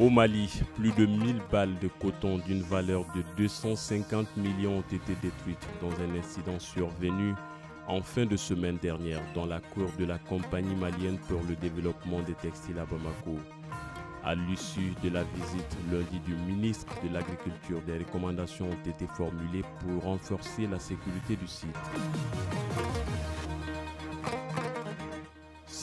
Au Mali, plus de 1000 balles de coton d'une valeur de 250 millions ont été détruites dans un incident survenu en fin de semaine dernière dans la cour de la compagnie malienne pour le développement des textiles à Bamako. À l'issue de la visite lundi du ministre de l'Agriculture, des recommandations ont été formulées pour renforcer la sécurité du site.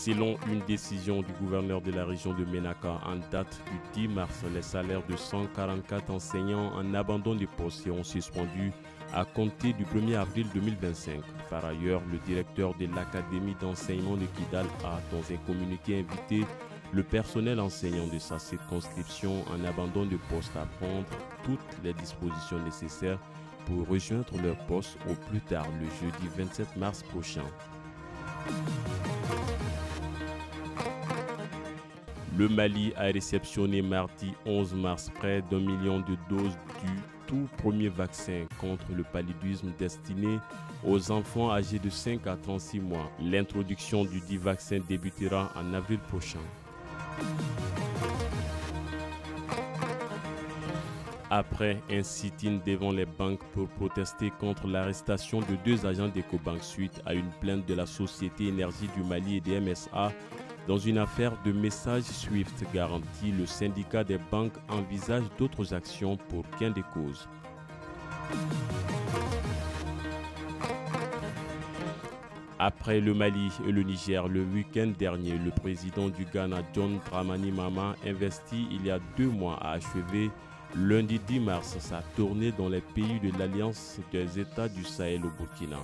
Selon une décision du gouverneur de la région de Ménaka en date du 10 mars, les salaires de 144 enseignants en abandon de poste seront suspendus à compter du 1er avril 2025. Par ailleurs, le directeur de l'Académie d'enseignement de Kidal a, dans un communiqué, invité le personnel enseignant de sa circonscription en abandon de poste à prendre toutes les dispositions nécessaires pour rejoindre leur poste au plus tard le jeudi 27 mars prochain. Le Mali a réceptionné mardi 11 mars près d'1 million de doses du tout premier vaccin contre le paludisme destiné aux enfants âgés de 5 à 36 mois. L'introduction du dit vaccin débutera en avril prochain. Après un sit-in devant les banques pour protester contre l'arrestation de 2 agents d'Ecobank suite à une plainte de la Société Énergie du Mali et des MSA, dans une affaire de messages SWIFT garantie, le syndicat des banques envisage d'autres actions pour gain de cause. Après le Mali et le Niger, le week-end dernier, le président du Ghana, John Dramani Mahama, investi il y a 2 mois, a achevé lundi 10 mars sa tournée dans les pays de l'Alliance des États du Sahel au Burkina.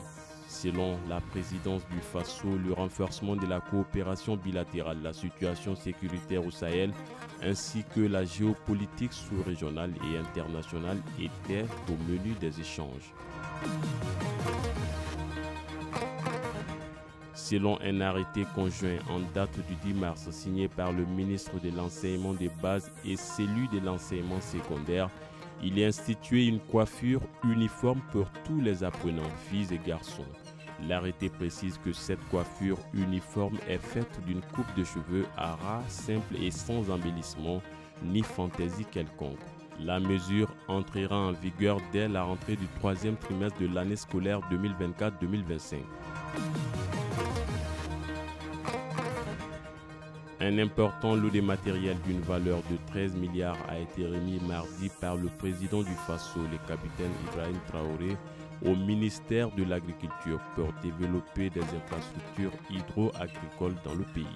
Selon la présidence du Faso, le renforcement de la coopération bilatérale, la situation sécuritaire au Sahel ainsi que la géopolitique sous-régionale et internationale étaient au menu des échanges. Selon un arrêté conjoint en date du 10 mars signé par le ministre de l'Enseignement de base et celui de l'Enseignement secondaire, il est institué une coiffure uniforme pour tous les apprenants, filles et garçons. L'arrêté précise que cette coiffure uniforme est faite d'une coupe de cheveux à ras, simple et sans embellissement ni fantaisie quelconque. La mesure entrera en vigueur dès la rentrée du 3e trimestre de l'année scolaire 2024-2025. Un important lot de matériel d'une valeur de 13 milliards a été remis mardi par le président du Faso, le capitaine Ibrahim Traoré, au ministère de l'Agriculture pour développer des infrastructures hydro-agricoles dans le pays.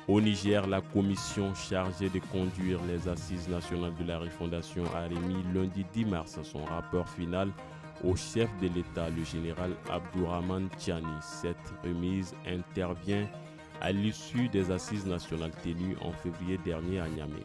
Au Niger, la commission chargée de conduire les assises nationales de la refondation a remis lundi 10 mars son rapport final au chef de l'État, le général Abdourahmane Tiani. Cette remise intervient à l'issue des assises nationales tenues en février dernier à Niamey.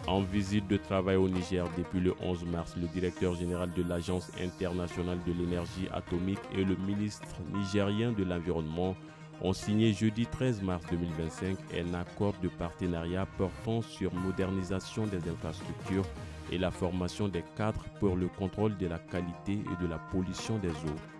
En visite de travail au Niger depuis le 11 mars, le directeur général de l'Agence internationale de l'énergie atomique et le ministre nigérien de l'Environnement ont signé jeudi 13 mars 2025 un accord de partenariat portant sur modernisation des infrastructures et la formation des cadres pour le contrôle de la qualité et de la pollution des eaux.